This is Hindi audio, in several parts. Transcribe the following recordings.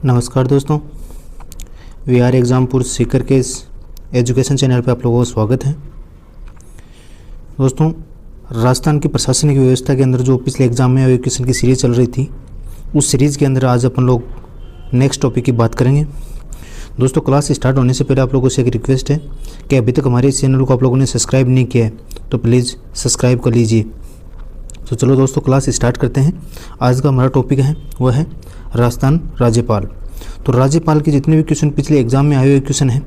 नमस्कार दोस्तों, वी आर एग्जामपुर सीकर के इस एजुकेशन चैनल पर आप लोगों का स्वागत है। दोस्तों, राजस्थान की प्रशासनिक व्यवस्था के अंदर जो पिछले एग्जाम में क्वेश्चन की सीरीज चल रही थी, उस सीरीज़ के अंदर आज अपन लोग नेक्स्ट टॉपिक की बात करेंगे। दोस्तों, क्लास स्टार्ट होने से पहले आप लोगों से एक रिक्वेस्ट है कि अभी तक हमारे इस चैनल को आप लोगों ने सब्सक्राइब नहीं किया है तो प्लीज़ सब्सक्राइब कर लीजिए। तो चलो दोस्तों, क्लास स्टार्ट करते हैं। आज का हमारा टॉपिक है वह है राजस्थान राज्यपाल। तो राज्यपाल के जितने भी क्वेश्चन पिछले एग्जाम में आए हुए क्वेश्चन हैं,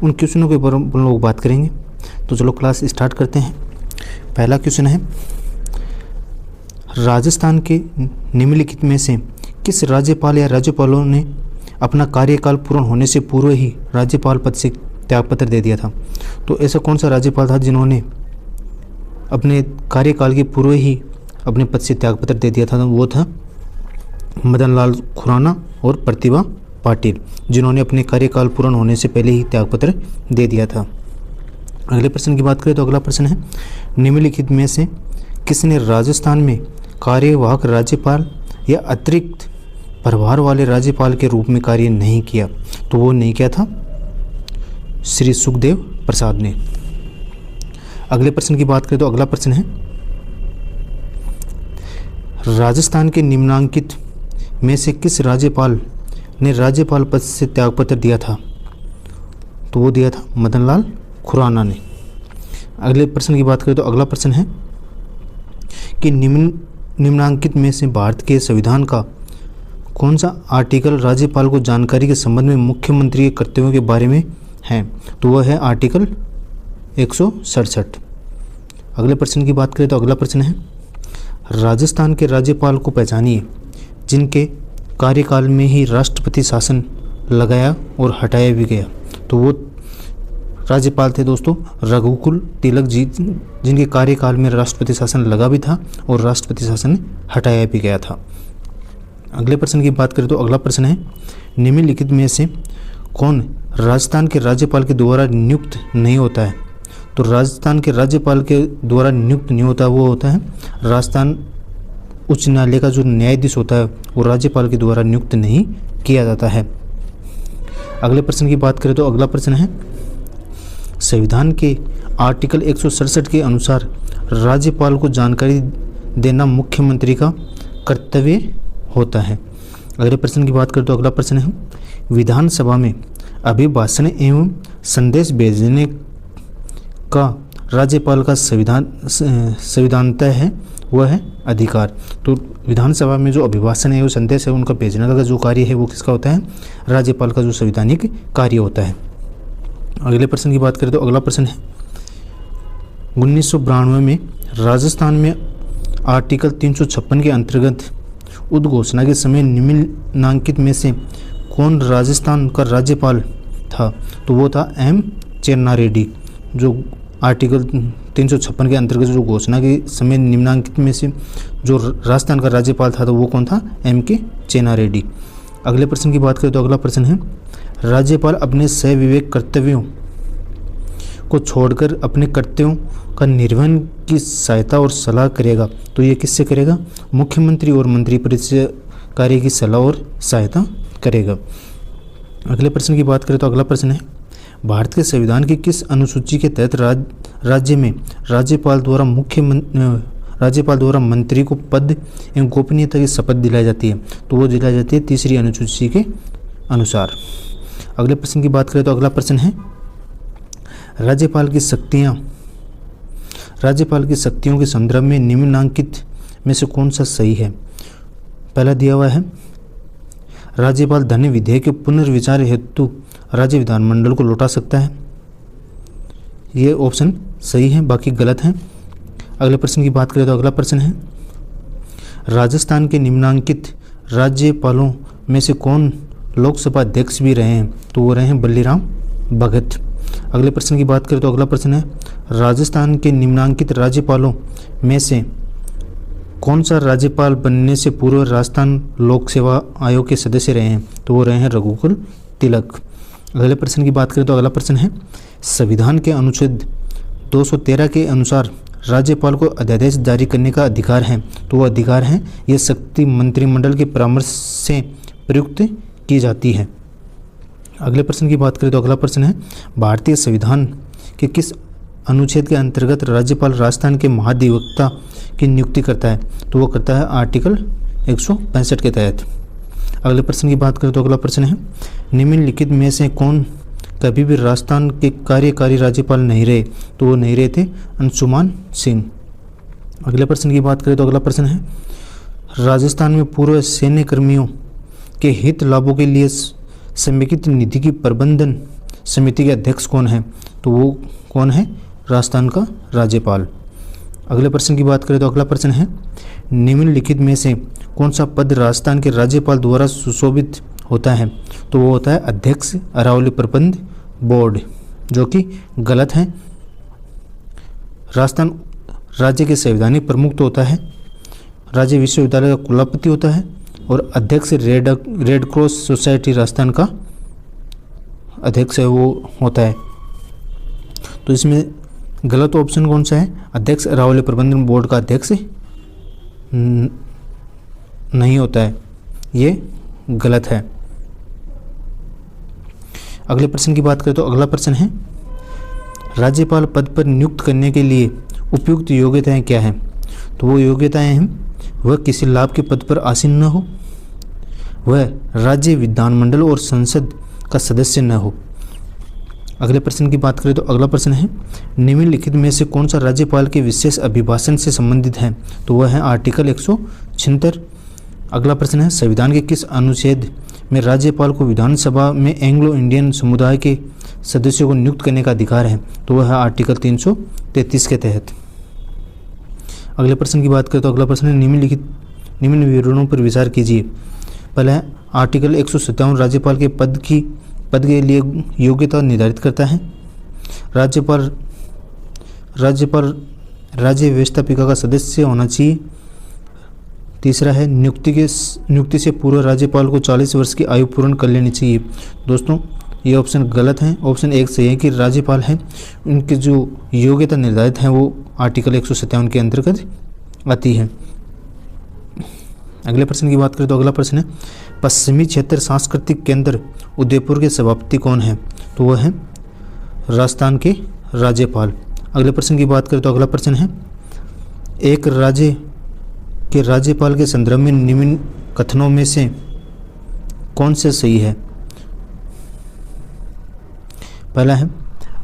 उन क्वेश्चनों के ऊपर हम लोग बात करेंगे। तो चलो क्लास स्टार्ट करते हैं। पहला क्वेश्चन है, राजस्थान के निम्नलिखित में से किस राज्यपाल या राज्यपालों ने अपना कार्यकाल पूर्ण होने से पूर्व ही राज्यपाल पद से त्यागपत्र दे दिया था? तो ऐसा कौन सा राज्यपाल था जिन्होंने अपने कार्यकाल के पूर्व ही अपने पद से त्यागपत्र दे दिया था? वो था मदन लाल खुराना और प्रतिभा पाटिल, जिन्होंने अपने कार्यकाल पूर्ण होने से पहले ही त्यागपत्र दे दिया था। अगले प्रश्न की बात करें तो अगला प्रश्न है, निम्नलिखित में से किसने राजस्थान में कार्यवाहक राज्यपाल या अतिरिक्त प्रभार वाले राज्यपाल के रूप में कार्य नहीं किया? तो वो नहीं किया था श्री सुखदेव प्रसाद ने। अगले प्रश्न की बात करें तो अगला प्रश्न है, राजस्थान के निम्नांकित में से किस राज्यपाल ने राज्यपाल पद से त्यागपत्र दिया था? तो वो दिया था मदन लाल खुराना ने। अगले प्रश्न की बात करें तो अगला प्रश्न है कि निम्नांकित में से भारत के संविधान का कौन सा आर्टिकल राज्यपाल को जानकारी के संबंध में मुख्यमंत्री के कर्तव्यों के बारे में है? तो वह है आर्टिकल 167। अगले प्रश्न की बात करें तो अगला प्रश्न है, राजस्थान के राज्यपाल को पहचानिए जिनके कार्यकाल में ही राष्ट्रपति शासन लगाया और हटाया भी गया। तो वो राज्यपाल थे दोस्तों रघुकुल तिलक जी, जिनके कार्यकाल में राष्ट्रपति शासन लगा भी था और राष्ट्रपति शासन हटाया भी गया था। अगले प्रश्न की बात करें तो अगला प्रश्न है, निम्नलिखित में से कौन राजस्थान के राज्यपाल के द्वारा नियुक्त नहीं होता है? तो राजस्थान के राज्यपाल के द्वारा नियुक्त नहीं होता, वो होता है राजस्थान उच्च न्यायालय का जो न्यायाधीश होता है, वो राज्यपाल के द्वारा नियुक्त नहीं किया जाता है। अगले प्रश्न की बात करें तो अगला प्रश्न है, संविधान के आर्टिकल 167 के अनुसार राज्यपाल को जानकारी देना मुख्यमंत्री का कर्तव्य होता है। अगले प्रश्न की बात करें तो अगला प्रश्न है, विधानसभा में अभिभाषण एवं संदेश भेजने का राज्यपाल का संविधानतः है वह है अधिकार। तो विधानसभा में जो अभिभाषण है, वो संदेश है, उनका भेजने का जो कार्य है वो किसका होता है? राज्यपाल का जो संवैधानिक कार्य होता है। अगले प्रश्न की बात करें तो अगला प्रश्न है, 1992 में राजस्थान में आर्टिकल 356 के अंतर्गत उद्घोषणा के समय निम्नांकित में से कौन राजस्थान का राज्यपाल था? तो वो था एम चेन्ना रेड्डी। जो आर्टिकल 356 के अंतर्गत जो घोषणा के समय निम्नांकित में से जो राजस्थान का राज्यपाल था, तो वो कौन था? एम के चेन्ना रेड्डी। अगले प्रश्न की बात करें तो अगला प्रश्न है, राज्यपाल अपने सविवेक कर्तव्यों को छोड़कर अपने कर्तव्यों का निर्वहन की सहायता और सलाह करेगा। तो ये किससे करेगा? मुख्यमंत्री और मंत्रिपरिषद कार्य की सलाह और सहायता करेगा। अगले प्रश्न की बात करें तो अगला प्रश्न है, भारत के संविधान की किस अनुसूची के तहत राज्य में राज्यपाल द्वारा मंत्री को पद एवं गोपनीयता की शपथ दिलाई जाती है? तो वो दिलाई जाती है 3री अनुसूची के अनुसार। अगले प्रश्न की बात करें तो अगला प्रश्न है, राज्यपाल की शक्तियों के संदर्भ में निम्नांकित में से कौन सा सही है? पहला दिया हुआ है, राज्यपाल धन्य विधेयक के पुनर्विचार हेतु राज्य विधानमंडल को लौटा सकता है। ये ऑप्शन सही है, बाकी गलत हैं। अगले प्रश्न की बात करें तो अगला प्रश्न है, राजस्थान के निम्नांकित राज्यपालों में से कौन लोकसभा अध्यक्ष भी रहे हैं? तो वो रहे हैं बल्लीराम भगत। अगले प्रश्न की बात करें तो अगला प्रश्न है, राजस्थान के निम्नांकित राज्यपालों में से कौन सा राज्यपाल बनने से पूर्व राजस्थान लोक सेवा आयोग के सदस्य रहे हैं? तो वो रहे हैं रघुकुल तिलक। अगले प्रश्न की बात करें तो अगला प्रश्न है, संविधान के अनुच्छेद 213 के अनुसार राज्यपाल को अध्यादेश जारी करने का अधिकार है, तो वो अधिकार है ये शक्ति मंत्रिमंडल के परामर्श से प्रयुक्त की जाती है। अगले प्रश्न की बात करें तो अगला प्रश्न है, भारतीय संविधान के किस अनुच्छेद के अंतर्गत राज्यपाल राजस्थान के महाधिवक्ता की नियुक्ति करता है? तो वो करता है आर्टिकल 165 के तहत। अगले प्रश्न की बात करें तो अगला प्रश्न है, निम्नलिखित में से कौन कभी भी राजस्थान के कार्यकारी राज्यपाल नहीं रहे? तो वो नहीं रहे थे अंशुमान सिंह। अगले प्रश्न की बात करें तो अगला प्रश्न है, राजस्थान में पूर्व सैन्य कर्मियों के हित लाभों के लिए समेकित निधि की प्रबंधन समिति के अध्यक्ष कौन है? तो वो कौन है? राजस्थान का राज्यपाल। अगले प्रश्न की बात करें तो अगला प्रश्न है, निम्नलिखित में से कौन सा पद राजस्थान के राज्यपाल द्वारा सुशोभित होता है? तो वो होता है अध्यक्ष अरावली प्रबंध बोर्ड, जो कि गलत है। राजस्थान राज्य के संवैधानिक प्रमुख तो होता है, राज्य विश्वविद्यालय का कुलपति होता है और अध्यक्ष रेड क्रॉस सोसाइटी राजस्थान का अध्यक्ष है वो होता है। तो इसमें गलत ऑप्शन कौन सा है? अध्यक्ष अरावली प्रबंधन बोर्ड का अध्यक्ष नहीं होता है, ये गलत है। अगले प्रश्न की बात करें तो अगला प्रश्न है, राज्यपाल पद पर नियुक्त करने के लिए उपयुक्त योग्यताएं क्या हैं? तो वो योग्यताएं हैं, वह किसी लाभ के पद पर आसीन न हो, वह राज्य विधानमंडल और संसद का सदस्य न हो। अगले प्रश्न की बात करें तो अगला प्रश्न है, निम्नलिखित में से कौन सा राज्यपाल के विशेष अभिभाषण से संबंधित है? तो वह है आर्टिकल 176। अगला प्रश्न है, संविधान के किस अनुच्छेद में राज्यपाल को विधानसभा में एंग्लो इंडियन समुदाय के सदस्यों को नियुक्त करने का अधिकार है? तो वह है आर्टिकल 333 के तहत। अगले प्रश्न की बात करें तो अगला प्रश्न है, निम्न विवरणों पर विचार कीजिए। पहला है, आर्टिकल 157 राज्यपाल के पद के लिए योग्यता निर्धारित करता है। राज्यपाल राज्य व्यवस्थापिका का सदस्य होना चाहिए। तीसरा है, नियुक्ति से पूर्व राज्यपाल को 40 वर्ष की आयु पूर्ण कर लेनी चाहिए। दोस्तों ये ऑप्शन गलत है। ऑप्शन 1 सही है कि राज्यपाल हैं उनकी जो योग्यता निर्धारित है वो आर्टिकल 157 के अंतर्गत आती है। अगले प्रश्न की बात करें तो अगला प्रश्न है, पश्चिमी क्षेत्र सांस्कृतिक केंद्र उदयपुर के सभापति कौन है? तो वह है राजस्थान के राज्यपाल। अगले प्रश्न की बात करें तो अगला प्रश्न है, एक राज्य के राज्यपाल के संदर्भ में निम्न कथनों में से कौन से सही है? पहला है,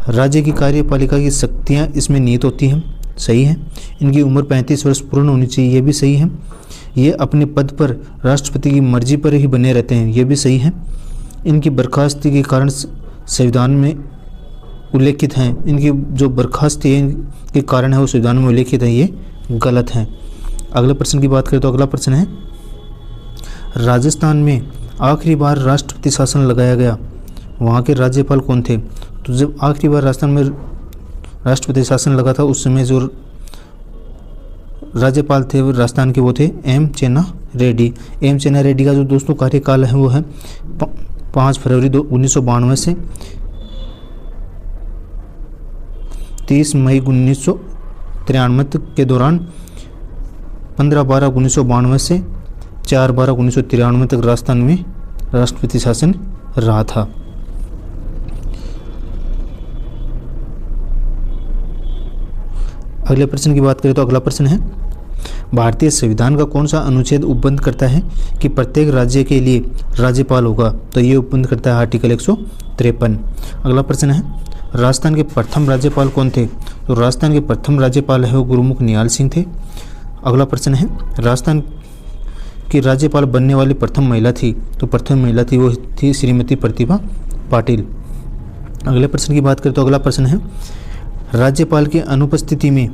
राज्य की कार्यपालिका की शक्तियां इसमें निहित होती हैं, सही है। इनकी उम्र 35 वर्ष पूर्ण होनी चाहिए, ये भी सही है। ये अपने पद पर राष्ट्रपति की मर्जी पर ही बने रहते हैं, ये भी सही है। इनकी बर्खास्ती के कारण संविधान में उल्लेखित हैं, इनकी जो बर्खास्ती के कारण है वो संविधान में उल्लेखित है, ये गलत है। अगले प्रश्न की बात करें तो अगला प्रश्न है, राजस्थान में आखिरी बार राष्ट्रपति शासन लगाया गया, वहाँ के राज्यपाल कौन थे? तो जब आखिरी बार राजस्थान में राष्ट्रपति शासन लगा था उस समय जो राज्यपाल थे वो राजस्थान के वो थे एम चेन्ना रेड्डी। एम चेन्ना रेड्डी का जो दोस्तों कार्यकाल है वो है 5 फरवरी 1992 से 30 मई 1993 के दौरान 15/12/1992 से 4/12/1993 तक राजस्थान में राष्ट्रपति शासन रहा था। अगले प्रश्न की बात करें तो अगला प्रश्न है, भारतीय संविधान का कौन सा अनुच्छेद उपबंध करता है कि प्रत्येक राज्य के लिए राज्यपाल होगा? तो ये उपबंध करता है आर्टिकल 153। अगला प्रश्न है, राजस्थान के प्रथम राज्यपाल कौन थे? तो राजस्थान के प्रथम राज्यपाल है वो गुरुमुख निहाल सिंह थे। अगला प्रश्न है, राजस्थान की राज्यपाल बनने वाली प्रथम महिला थी? तो प्रथम महिला थी वो थी श्रीमती प्रतिभा पाटिल। अगले प्रश्न की बात करें तो अगला प्रश्न है, राज्यपाल की अनुपस्थिति में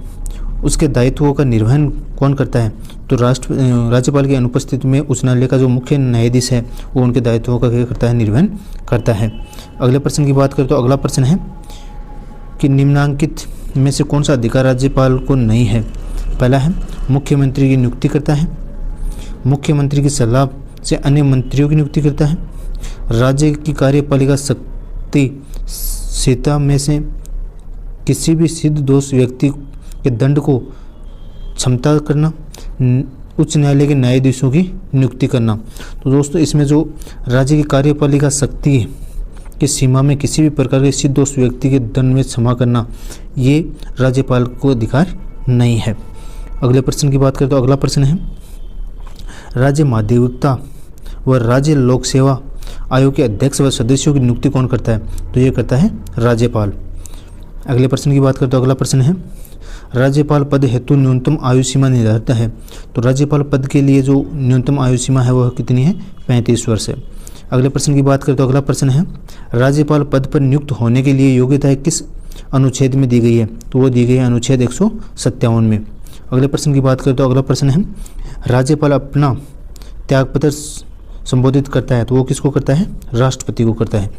उसके दायित्वों का निर्वहन कौन करता है? तो राज्यपाल की अनुपस्थिति में उच्च न्यायालय का जो मुख्य न्यायाधीश है वो उनके दायित्वों का क्या करता है? निर्वहन करता है। अगले प्रश्न की बात करें तो अगला प्रश्न है कि निम्नांकित में से कौन सा अधिकार राज्यपाल को नहीं है? पहला है, मुख्यमंत्री की नियुक्ति करता है, मुख्यमंत्री की सलाह से अन्य मंत्रियों की नियुक्ति करता है, राज्य की कार्यपालिका शक्ति सीता में से किसी भी सिद्ध दोष व्यक्ति के दंड को क्षमता करना, उच्च न्यायालय के न्यायाधीशों की नियुक्ति करना। तो दोस्तों इसमें जो राज्य की कार्यपालिका शक्ति की सीमा में किसी भी प्रकार के निर्दोष व्यक्ति के दंड में क्षमा करना, ये राज्यपाल को अधिकार नहीं है। अगले प्रश्न की बात करें तो अगला प्रश्न है, राज्य माध्यमिकता व राज्य लोक सेवा आयोग के अध्यक्ष व सदस्यों की नियुक्ति कौन करता है? तो ये करता है राज्यपाल। अगले प्रश्न की बात करें तो अगला प्रश्न है, राज्यपाल पद हेतु न्यूनतम आयु सीमा निर्धारित है। तो राज्यपाल पद के लिए जो न्यूनतम आयु सीमा है वह कितनी है? 35 वर्ष है। अगले प्रश्न की बात करें तो अगला प्रश्न है, राज्यपाल पद पर नियुक्त होने के लिए योग्यता किस अनुच्छेद में दी गई है? तो वो दी गई है अनुच्छेद 157 में। अगले प्रश्न की बात करें तो अगला प्रश्न है, राज्यपाल अपना त्यागपत्र संबोधित करता है तो वो किसको करता है? राष्ट्रपति को करता है।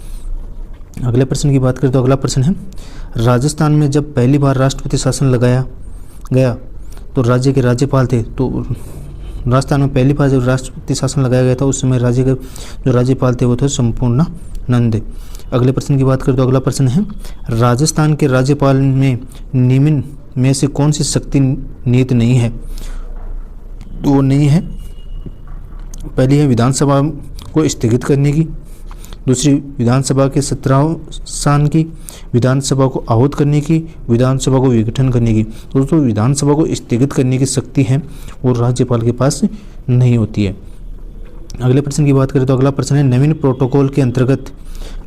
अगले प्रश्न की बात करें तो अगला प्रश्न है, राजस्थान में जब पहली बार राष्ट्रपति शासन लगाया गया तो राज्य के राज्यपाल थे। तो राजस्थान में पहली बार जब राष्ट्रपति शासन लगाया गया था उस समय राज्य के जो राज्यपाल थे वो थे संपूर्णानंद। अगले प्रश्न की बात करें तो अगला प्रश्न है, राजस्थान के राज्यपाल में निम्न में से कौन सी शक्ति निहित नहीं है? तो वो नहीं है, पहली है विधानसभा को स्थगित करने की, दूसरी विधानसभा के सत्रावसान की, विधानसभा को आहूत करने की, विधानसभा को विघटन करने की। दोस्तों विधानसभा को स्थगित करने की शक्ति है वो राज्यपाल के पास नहीं होती है। अगले प्रश्न की बात करें तो अगला प्रश्न है, नवीन प्रोटोकॉल के अंतर्गत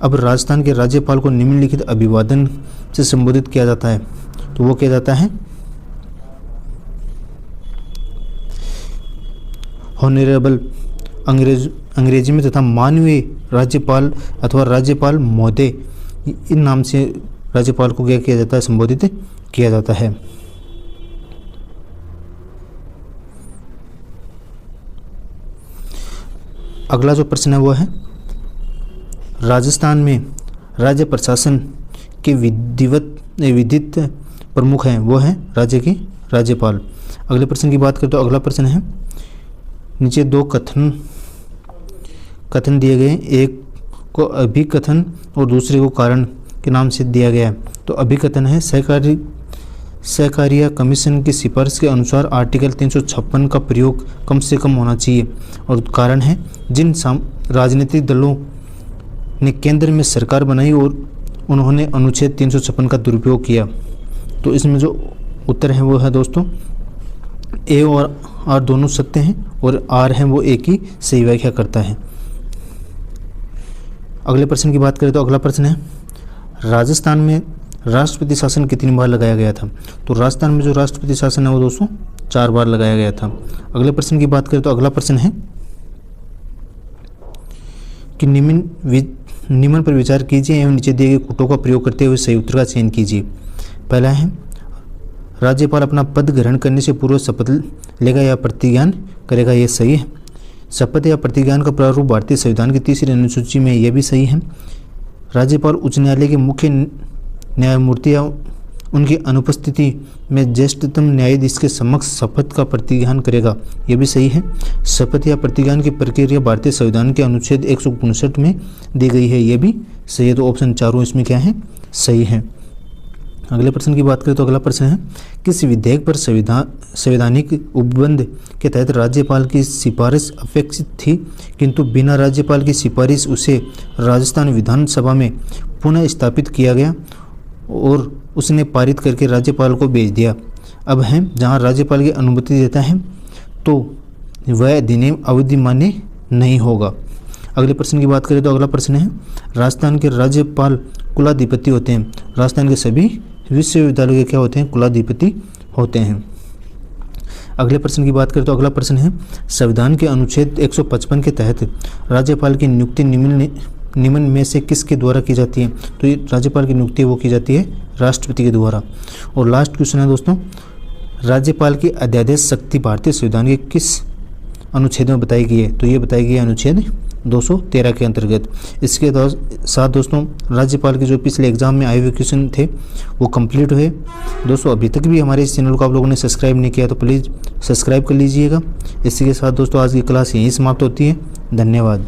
अब राजस्थान के राज्यपाल को निम्नलिखित अभिवादन से संबोधित किया जाता है। तो वो किया जाता है ऑनरेबल अंग्रेजी में तथा माननीय राज्यपाल अथवा राज्यपाल महोदय, इन नाम से राज्यपाल को क्या किया जाता है? संबोधित किया जाता है। अगला जो प्रश्न है वो है, राजस्थान में राज्य प्रशासन के विधित प्रमुख हैं वो हैं राज्य के राज्यपाल। अगले प्रश्न की बात करें तो अगला प्रश्न है, नीचे दो कथन दिए गए हैं, एक को अभिकथन और दूसरे को कारण के नाम से दिया गया है। तो अभिकथन है, सहकारिता कमीशन की सिफारिश के अनुसार आर्टिकल 356 का प्रयोग कम से कम होना चाहिए। और कारण है, जिन राजनीतिक दलों ने केंद्र में सरकार बनाई और उन्होंने अनुच्छेद 356 का दुरुपयोग किया। तो इसमें जो उत्तर है वो है दोस्तों, ए और आर दोनों सत्य हैं और आर है वो एक ही सही व्याख्या करता है। अगले प्रश्न की बात करें तो अगला प्रश्न है, राजस्थान में राष्ट्रपति शासन कितनी बार लगाया गया था? तो राजस्थान में जो राष्ट्रपति शासन है वो दोस्तों 4 बार लगाया गया था। अगले प्रश्न की बात करें तो अगला प्रश्न है कि निम्न पर विचार कीजिए एवं नीचे दिए गए कूटों का प्रयोग करते हुए सही उत्तर का चयन कीजिए। पहला है, राज्यपाल अपना पद ग्रहण करने से पूर्व शपथ लेगा या प्रतिज्ञान करेगा, ये सही है। शपथ या प्रतिज्ञान का प्रारूप भारतीय संविधान की 3री अनुसूची में यह भी सही है। राज्यपाल उच्च न्यायालय के मुख्य न्यायमूर्ति या उनकी अनुपस्थिति में ज्येष्ठतम न्यायाधीश के समक्ष शपथ का प्रतिज्ञान करेगा, यह भी सही है। शपथ या प्रतिज्ञान की प्रक्रिया भारतीय संविधान के अनुच्छेद 159 में दी गई है, यह भी सही है। तो ऑप्शन चारों इसमें क्या है? सही है। अगले प्रश्न की बात करें तो अगला प्रश्न है, किस विधेयक पर संवैधानिक उपबंध के तहत राज्यपाल की सिफारिश अपेक्षित थी किंतु बिना राज्यपाल की सिफारिश उसे राजस्थान विधानसभा में पुनः स्थापित किया गया और उसने पारित करके राज्यपाल को भेज दिया। अब है जहां राज्यपाल की अनुमति देता है तो वह अधिनियम अवधि मान्य नहीं होगा। अगले प्रश्न की बात करें तो अगला प्रश्न है, राजस्थान के राज्यपाल कुलाधिपति होते हैं। राजस्थान के सभी विश्वविद्यालयों के क्या होते हैं? कुलाधिपति होते हैं। अगले प्रश्न की बात करें तो अगला प्रश्न है, संविधान के अनुच्छेद 155 के तहत राज्यपाल की नियुक्ति निम्न में से किसके द्वारा की जाती है? तो ये राज्यपाल की नियुक्ति वो की जाती है राष्ट्रपति के द्वारा। और लास्ट क्वेश्चन है दोस्तों, राज्यपाल की अध्यादेश शक्ति भारतीय संविधान के किस अनुच्छेद में बताई गई है? तो ये बताई गई है अनुच्छेद 213 के अंतर्गत। इसके साथ दोस्तों राज्यपाल के जो पिछले एग्जाम में आए हुए क्वेश्चन थे वो कंप्लीट हुए। दोस्तों अभी तक भी हमारे इस चैनल को आप लोगों ने सब्सक्राइब नहीं किया तो प्लीज़ सब्सक्राइब कर लीजिएगा। इसी के साथ दोस्तों आज की क्लास यहीं समाप्त होती है। धन्यवाद।